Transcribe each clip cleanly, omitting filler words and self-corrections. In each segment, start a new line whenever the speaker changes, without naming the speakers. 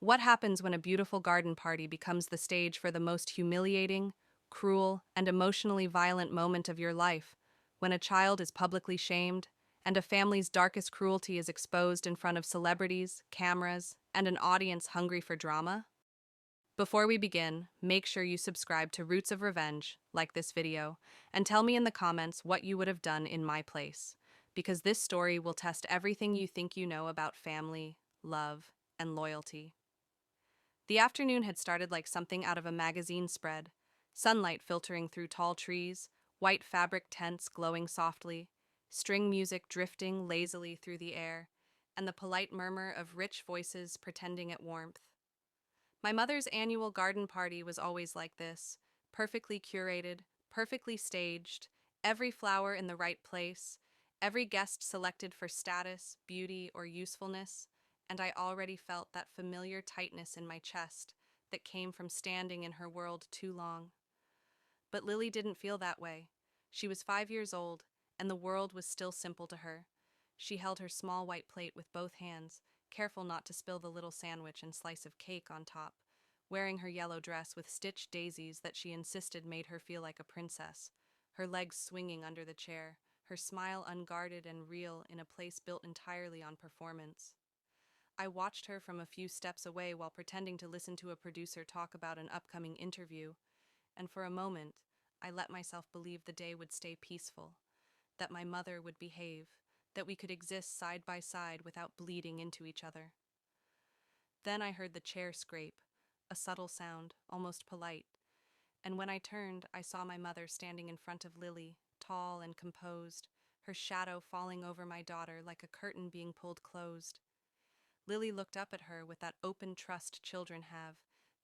What happens when a beautiful garden party becomes the stage for the most humiliating, cruel, and emotionally violent moment of your life? When a child is publicly shamed, and a family's darkest cruelty is exposed in front of celebrities, cameras, and an audience hungry for drama? Before we begin, make sure you subscribe to Roots of Revenge, like this video, and tell me in the comments what you would have done in my place, because this story will test everything you think you know about family, love, and loyalty. The afternoon had started like something out of a magazine spread, sunlight filtering through tall trees, white fabric tents glowing softly, string music drifting lazily through the air, and the polite murmur of rich voices pretending at warmth. My mother's annual garden party was always like this, perfectly curated, perfectly staged, every flower in the right place, every guest selected for status, beauty, or usefulness, and I already felt that familiar tightness in my chest that came from standing in her world too long. But Lily didn't feel that way. She was 5 years old, and the world was still simple to her. She held her small white plate with both hands, careful not to spill the little sandwich and slice of cake on top, wearing her yellow dress with stitched daisies that she insisted made her feel like a princess, her legs swinging under the chair, her smile unguarded and real in a place built entirely on performance. I watched her from a few steps away while pretending to listen to a producer talk about an upcoming interview, and for a moment, I let myself believe the day would stay peaceful, that my mother would behave, that we could exist side by side without bleeding into each other. Then I heard the chair scrape, a subtle sound, almost polite, and when I turned, I saw my mother standing in front of Lily, tall and composed, her shadow falling over my daughter like a curtain being pulled closed. Lily looked up at her with that open trust children have,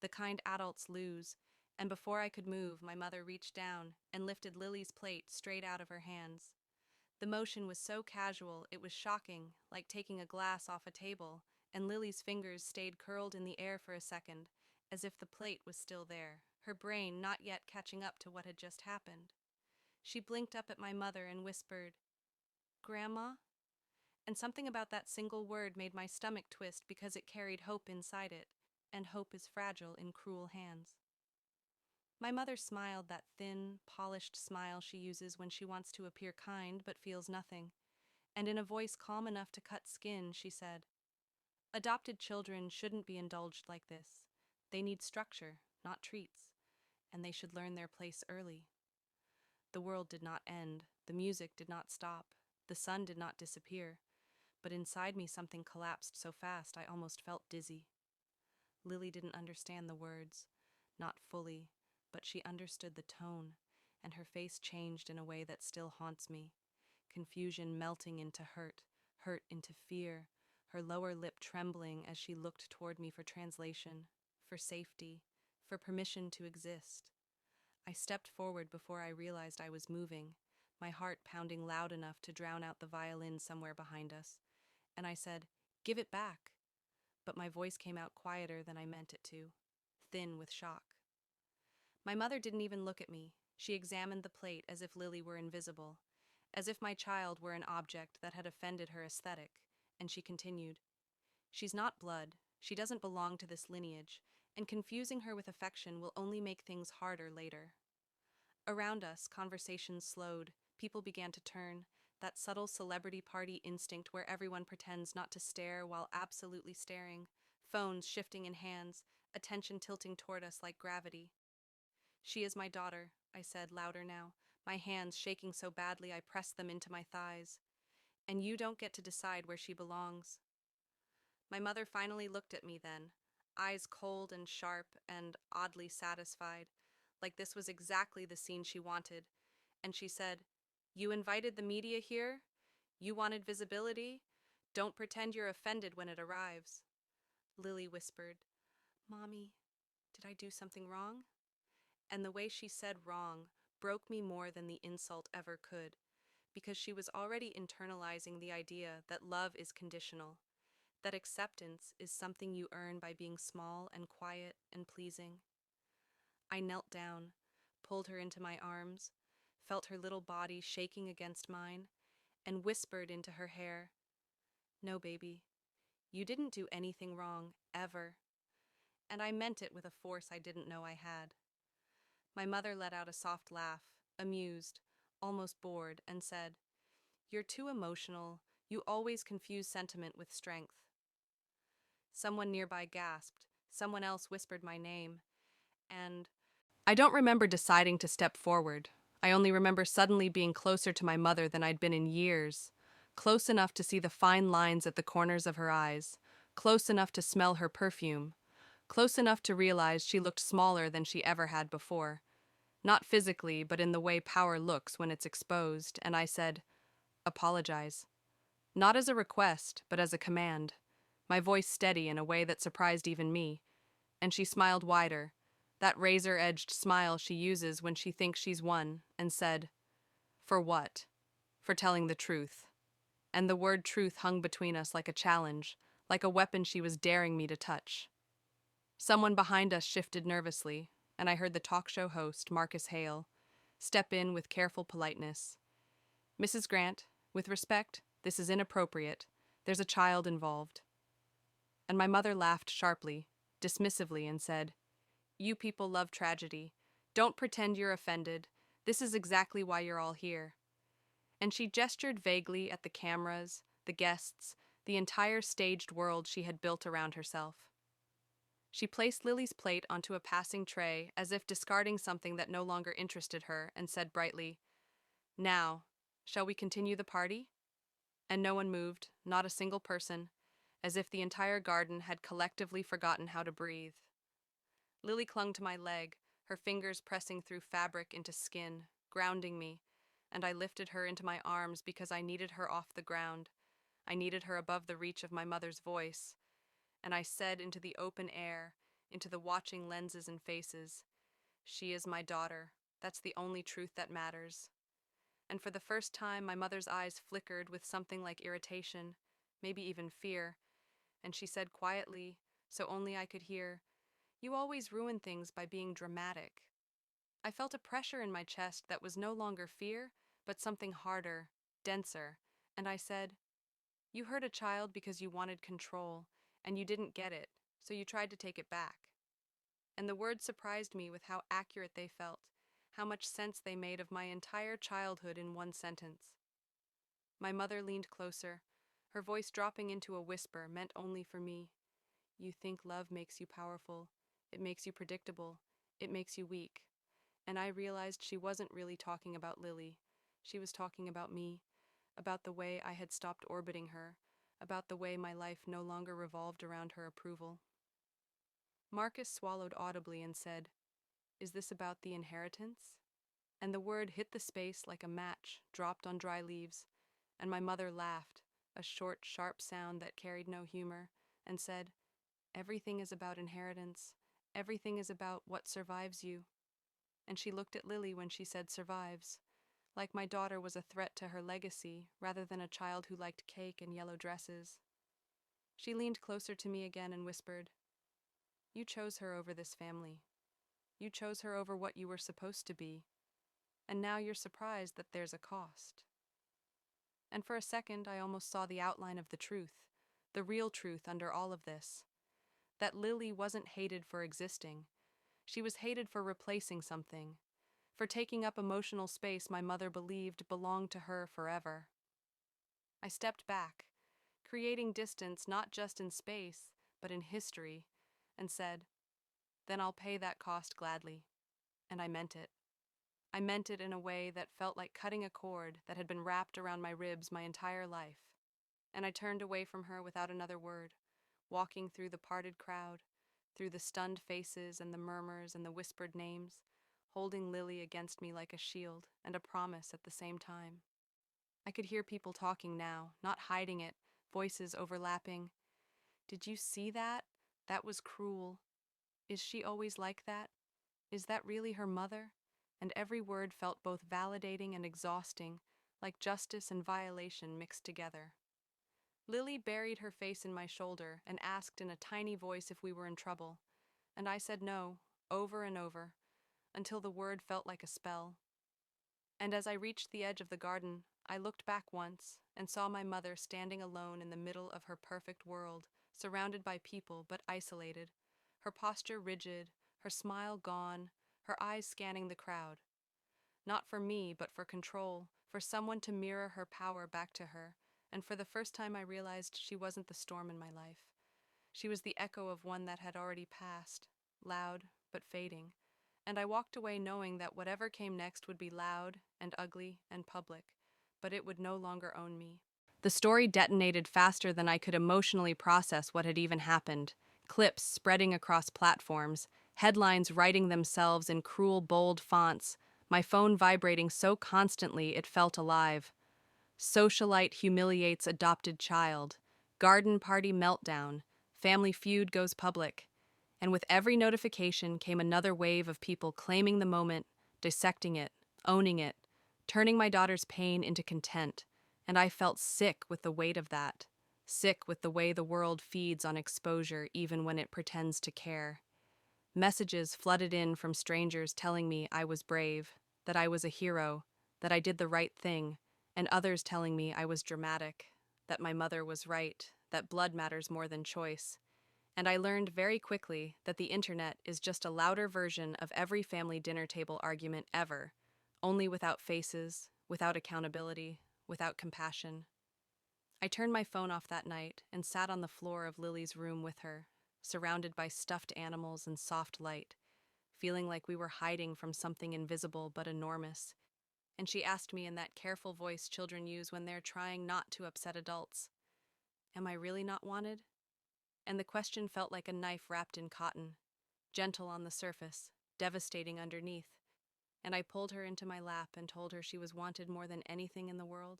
the kind adults lose, and before I could move, my mother reached down and lifted Lily's plate straight out of her hands. The motion was so casual, it was shocking, like taking a glass off a table, and Lily's fingers stayed curled in the air for a second, as if the plate was still there, her brain not yet catching up to what had just happened. She blinked up at my mother and whispered, "Grandma?" And something about that single word made my stomach twist because it carried hope inside it, and hope is fragile in cruel hands. My mother smiled that thin, polished smile she uses when she wants to appear kind but feels nothing, and in a voice calm enough to cut skin, she said, "Adopted children shouldn't be indulged like this. They need structure, not treats, and they should learn their place early." The world did not end, the music did not stop, the sun did not disappear, but inside me something collapsed so fast I almost felt dizzy. Lily didn't understand the words, not fully, but she understood the tone, and her face changed in a way that still haunts me. Confusion melting into hurt, hurt into fear, her lower lip trembling as she looked toward me for translation, for safety, for permission to exist. I stepped forward before I realized I was moving, my heart pounding loud enough to drown out the violin somewhere behind us, and I said, "Give it back." But my voice came out quieter than I meant it to, thin with shock. My mother didn't even look at me. She examined the plate as if Lily were invisible, as if my child were an object that had offended her aesthetic, and she continued, "She's not blood, she doesn't belong to this lineage, and confusing her with affection will only make things harder later." Around us, conversations slowed, people began to turn, that subtle celebrity party instinct where everyone pretends not to stare while absolutely staring, phones shifting in hands, attention tilting toward us like gravity. "She is my daughter," I said, louder now, my hands shaking so badly I pressed them into my thighs. "And you don't get to decide where she belongs." My mother finally looked at me then, eyes cold and sharp and oddly satisfied, like this was exactly the scene she wanted, and she said, "You invited the media here? You wanted visibility? Don't pretend you're offended when it arrives." Lily whispered, "Mommy, did I do something wrong?" And the way she said wrong broke me more than the insult ever could, because she was already internalizing the idea that love is conditional, that acceptance is something you earn by being small and quiet and pleasing. I knelt down, pulled her into my arms, felt her little body shaking against mine, and whispered into her hair, "No, baby, you didn't do anything wrong, ever. and I meant it with a force I didn't know I had. My mother let out a soft laugh, amused, almost bored, and said, "You're too emotional. You always confuse sentiment with strength." Someone nearby gasped, someone else whispered my name, and I don't remember deciding to step forward. I only remember suddenly being closer to my mother than I'd been in years, close enough to see the fine lines at the corners of her eyes, close enough to smell her perfume, close enough to realize she looked smaller than she ever had before. Not physically, but in the way power looks when it's exposed, and I said, "Apologize." Not as a request, but as a command, my voice steady in a way that surprised even me, and she smiled wider, that razor-edged smile she uses when she thinks she's won, and said, "For what?" "For telling the truth." And the word truth hung between us like a challenge, like a weapon she was daring me to touch. Someone behind us shifted nervously, and I heard the talk show host, Marcus Hale, step in with careful politeness. "Mrs. Grant, with respect, this is inappropriate. There's a child involved." And my mother laughed sharply, dismissively, and said, "You people love tragedy. Don't pretend you're offended. This is exactly why you're all here." And she gestured vaguely at the cameras, the guests, the entire staged world she had built around herself. She placed Lily's plate onto a passing tray as if discarding something that no longer interested her, and said brightly, "Now, shall we continue the party?" And no one moved, not a single person, as if the entire garden had collectively forgotten how to breathe. Lily clung to my leg, her fingers pressing through fabric into skin, grounding me, and I lifted her into my arms because I needed her off the ground. I needed her above the reach of my mother's voice, and I said into the open air, into the watching lenses and faces, "She is my daughter. That's the only truth that matters." And for the first time, my mother's eyes flickered with something like irritation, maybe even fear, and she said quietly, so only I could hear, "You always ruin things by being dramatic." I felt a pressure in my chest that was no longer fear, but something harder, denser, and I said, "You hurt a child because you wanted control, and you didn't get it, so you tried to take it back." And the words surprised me with how accurate they felt, how much sense they made of my entire childhood in one sentence. My mother leaned closer, her voice dropping into a whisper meant only for me. "You think love makes you powerful. It makes you predictable. It makes you weak." And I realized she wasn't really talking about Lily. She was talking about me, about the way I had stopped orbiting her, about the way my life no longer revolved around her approval. Marcus swallowed audibly and said, "Is this about the inheritance?" And the word hit the space like a match dropped on dry leaves, and my mother laughed, a short, sharp sound that carried no humor, and said, "Everything is about inheritance. Everything is about what survives you." And she looked at Lily when she said survives, like my daughter was a threat to her legacy rather than a child who liked cake and yellow dresses. She leaned closer to me again and whispered, "You chose her over this family. You chose her over what you were supposed to be, and now you're surprised that there's a cost." And for a second I almost saw the outline of the truth, the real truth under all of this, that Lily wasn't hated for existing. She was hated for replacing something, for taking up emotional space my mother believed belonged to her forever. I stepped back, creating distance not just in space, but in history, and said, "Then I'll pay that cost gladly." And I meant it. I meant it in a way that felt like cutting a cord that had been wrapped around my ribs my entire life. And I turned away from her without another word, walking through the parted crowd, through the stunned faces and the murmurs and the whispered names, holding Lily against me like a shield and a promise at the same time. I could hear people talking now, not hiding it, voices overlapping. "Did you see that? That was cruel. Is she always like that? Is that really her mother?" And every word felt both validating and exhausting, like justice and violation mixed together. Lily buried her face in my shoulder and asked in a tiny voice if we were in trouble, and I said no, over and over, until the word felt like a spell. And as I reached the edge of the garden, I looked back once and saw my mother standing alone in the middle of her perfect world, surrounded by people but isolated, her posture rigid, her smile gone, her eyes scanning the crowd. Not for me, but for control, for someone to mirror her power back to her, and for the first time I realized she wasn't the storm in my life. She was the echo of one that had already passed, loud but fading, and I walked away knowing that whatever came next would be loud and ugly and public, but it would no longer own me. The story detonated faster than I could emotionally process what had even happened. Clips spreading across platforms, headlines writing themselves in cruel, bold fonts, my phone vibrating so constantly it felt alive. Socialite humiliates adopted child. Garden party meltdown. Family feud goes public. And with every notification came another wave of people claiming the moment, dissecting it, owning it, turning my daughter's pain into content. And I felt sick with the weight of that. Sick with the way the world feeds on exposure even when it pretends to care. Messages flooded in from strangers telling me I was brave, that I was a hero, that I did the right thing, and others telling me I was dramatic, that my mother was right, that blood matters more than choice. And I learned very quickly that the internet is just a louder version of every family dinner table argument ever, only without faces, without accountability, without compassion. I turned my phone off that night and sat on the floor of Lily's room with her, surrounded by stuffed animals and soft light, feeling like we were hiding from something invisible but enormous. And she asked me in that careful voice children use when they're trying not to upset adults, "Am I really not wanted?" And the question felt like a knife wrapped in cotton, gentle on the surface, devastating underneath. And I pulled her into my lap and told her she was wanted more than anything in the world,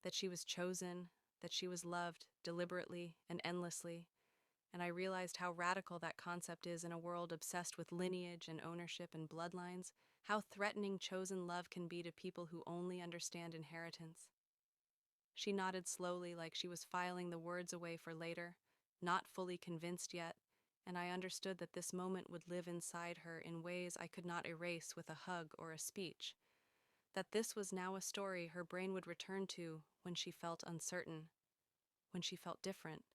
that she was chosen, that she was loved deliberately and endlessly. And I realized how radical that concept is in a world obsessed with lineage and ownership and bloodlines, how threatening chosen love can be to people who only understand inheritance. She nodded slowly like she was filing the words away for later, not fully convinced yet, and I understood that this moment would live inside her in ways I could not erase with a hug or a speech, that this was now a story her brain would return to when she felt uncertain, when she felt different,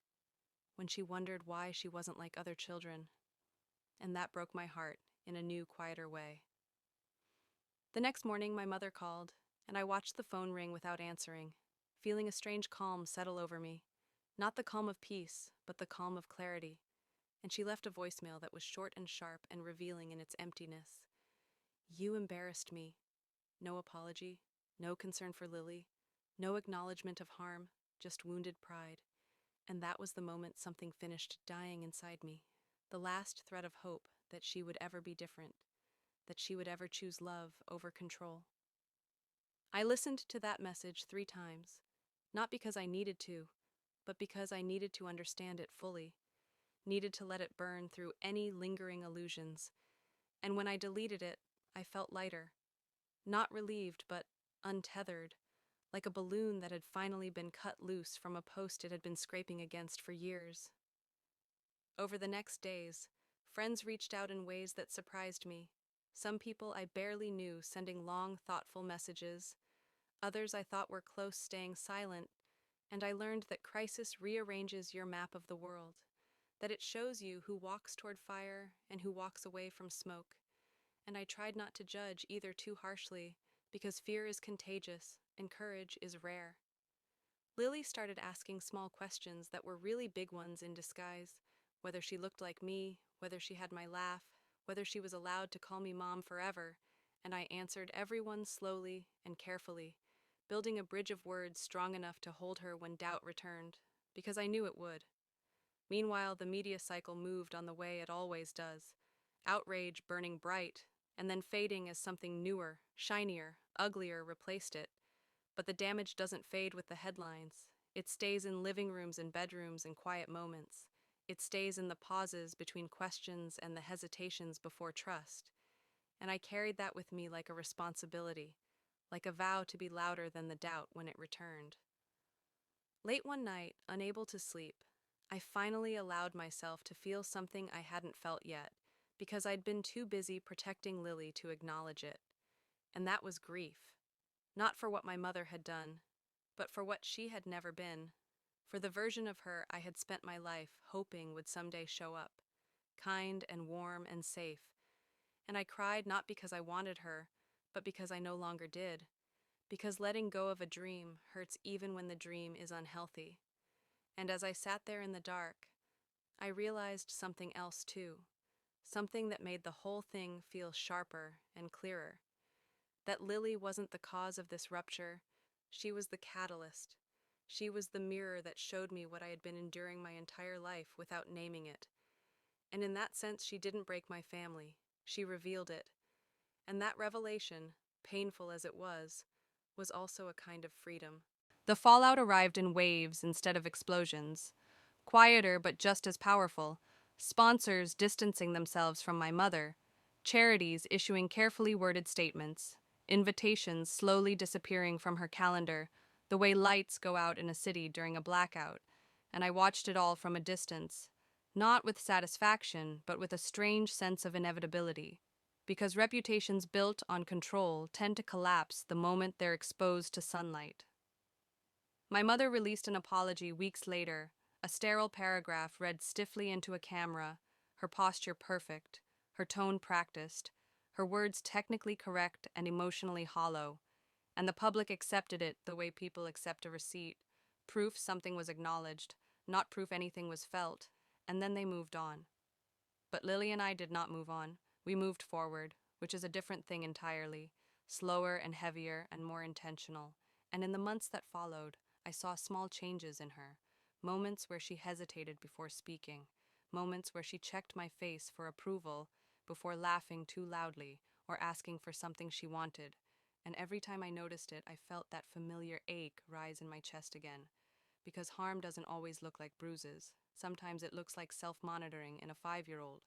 when she wondered why she wasn't like other children. And that broke my heart in a new, quieter way. The next morning, my mother called, and I watched the phone ring without answering, feeling a strange calm settle over me. Not the calm of peace, but the calm of clarity. And she left a voicemail that was short and sharp and revealing in its emptiness. "You embarrassed me." No apology, no concern for Lily, no acknowledgement of harm, just wounded pride. And that was the moment something finished dying inside me. The last thread of hope that she would ever be different, that she would ever choose love over control. I listened to that message 3 times, not because I needed to, but because I needed to understand it fully, needed to let it burn through any lingering illusions. And when I deleted it, I felt lighter, not relieved, but untethered, like a balloon that had finally been cut loose from a post it had been scraping against for years. Over the next days, friends reached out in ways that surprised me. Some people I barely knew sending long, thoughtful messages. Others I thought were close staying silent, and I learned that crisis rearranges your map of the world, that it shows you who walks toward fire and who walks away from smoke. And I tried not to judge either too harshly, because fear is contagious and courage is rare. Lily started asking small questions that were really big ones in disguise, whether she looked like me, whether she had my laugh, whether she was allowed to call me mom forever, and I answered every one slowly and carefully, building a bridge of words strong enough to hold her when doubt returned, because I knew it would. Meanwhile, the media cycle moved on the way it always does, outrage burning bright, and then fading as something newer, shinier, uglier replaced it. But the damage doesn't fade with the headlines. It stays in living rooms and bedrooms and quiet moments. It stays in the pauses between questions and the hesitations before trust. And I carried that with me like a responsibility, like a vow to be louder than the doubt when it returned. Late one night, unable to sleep, I finally allowed myself to feel something I hadn't felt yet, because I'd been too busy protecting Lily to acknowledge it. And that was grief. Not for what my mother had done, but for what she had never been, for the version of her I had spent my life hoping would someday show up, kind and warm and safe. And I cried not because I wanted her, but because I no longer did. Because letting go of a dream hurts even when the dream is unhealthy. And as I sat there in the dark, I realized something else too. Something that made the whole thing feel sharper and clearer. That Lily wasn't the cause of this rupture. She was the catalyst. She was the mirror that showed me what I had been enduring my entire life without naming it. And in that sense, she didn't break my family. She revealed it. And that revelation, painful as it was also a kind of freedom. The fallout arrived in waves instead of explosions. Quieter but just as powerful. Sponsors distancing themselves from my mother. Charities issuing carefully worded statements. Invitations slowly disappearing from her calendar, the way lights go out in a city during a blackout. And I watched it all from a distance. Not with satisfaction, but with a strange sense of inevitability. Because reputations built on control tend to collapse the moment they're exposed to sunlight. My mother released an apology weeks later, a sterile paragraph read stiffly into a camera, her posture perfect, her tone practiced, her words technically correct and emotionally hollow, and the public accepted it the way people accept a receipt, proof something was acknowledged, not proof anything was felt, and then they moved on. But Lily and I did not move on. We moved forward, which is a different thing entirely, slower and heavier and more intentional. And in the months that followed, I saw small changes in her. Moments where she hesitated before speaking. Moments where she checked my face for approval before laughing too loudly or asking for something she wanted. And every time I noticed it, I felt that familiar ache rise in my chest again. Because harm doesn't always look like bruises. Sometimes it looks like self-monitoring in a 5-year-old.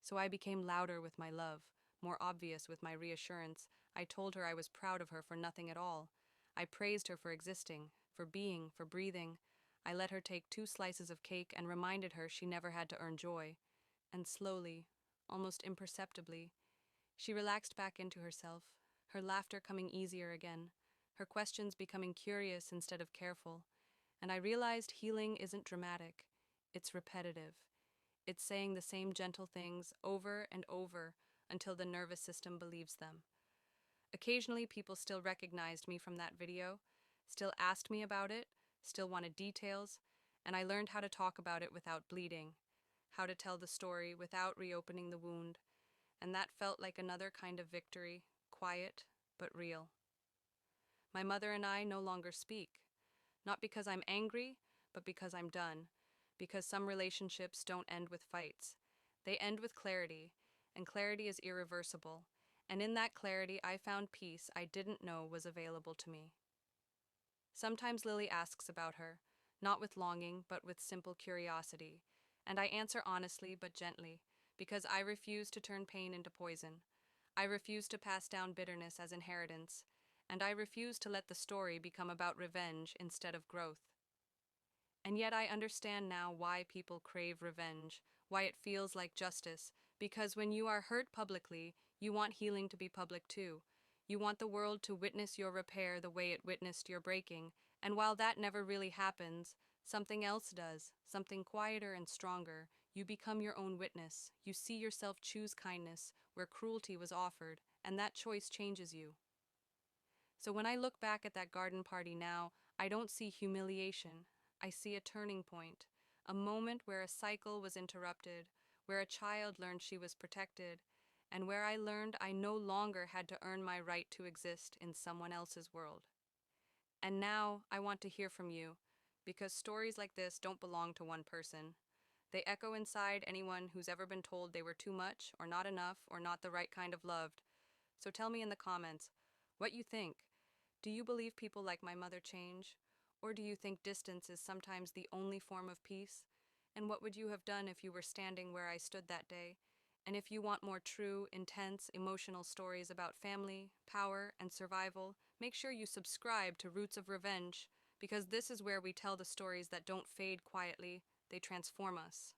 So I became louder with my love, more obvious with my reassurance. I told her I was proud of her for nothing at all. I praised her for existing, for being, for breathing. I let her take 2 slices of cake and reminded her she never had to earn joy. And slowly, almost imperceptibly, she relaxed back into herself, her laughter coming easier again, her questions becoming curious instead of careful. And I realized healing isn't dramatic, it's repetitive. It's saying the same gentle things over and over until the nervous system believes them. Occasionally, people still recognized me from that video, still asked me about it, still wanted details, and I learned how to talk about it without bleeding, how to tell the story without reopening the wound, and that felt like another kind of victory, quiet but real. My mother and I no longer speak. Not because I'm angry, but because I'm done. Because some relationships don't end with fights. They end with clarity, and clarity is irreversible. And in that clarity, I found peace I didn't know was available to me. Sometimes Lily asks about her, not with longing, but with simple curiosity. And I answer honestly but gently, because I refuse to turn pain into poison. I refuse to pass down bitterness as inheritance, and I refuse to let the story become about revenge instead of growth. And yet I understand now why people crave revenge, why it feels like justice, because when you are hurt publicly, you want healing to be public too. You want the world to witness your repair the way it witnessed your breaking, and while that never really happens, something else does, something quieter and stronger. You become your own witness. You see yourself choose kindness where cruelty was offered, and that choice changes you. So when I look back at that garden party now, I don't see humiliation. I see a turning point, a moment where a cycle was interrupted, where a child learned she was protected, and where I learned I no longer had to earn my right to exist in someone else's world. And now I want to hear from you, because stories like this don't belong to one person. They echo inside anyone who's ever been told they were too much, or not enough, or not the right kind of loved. So tell me in the comments what you think. Do you believe people like my mother change? Or do you think distance is sometimes the only form of peace? And what would you have done if you were standing where I stood that day? And if you want more true, intense, emotional stories about family, power, and survival, make sure you subscribe to Roots of Revenge, because this is where we tell the stories that don't fade quietly, they transform us.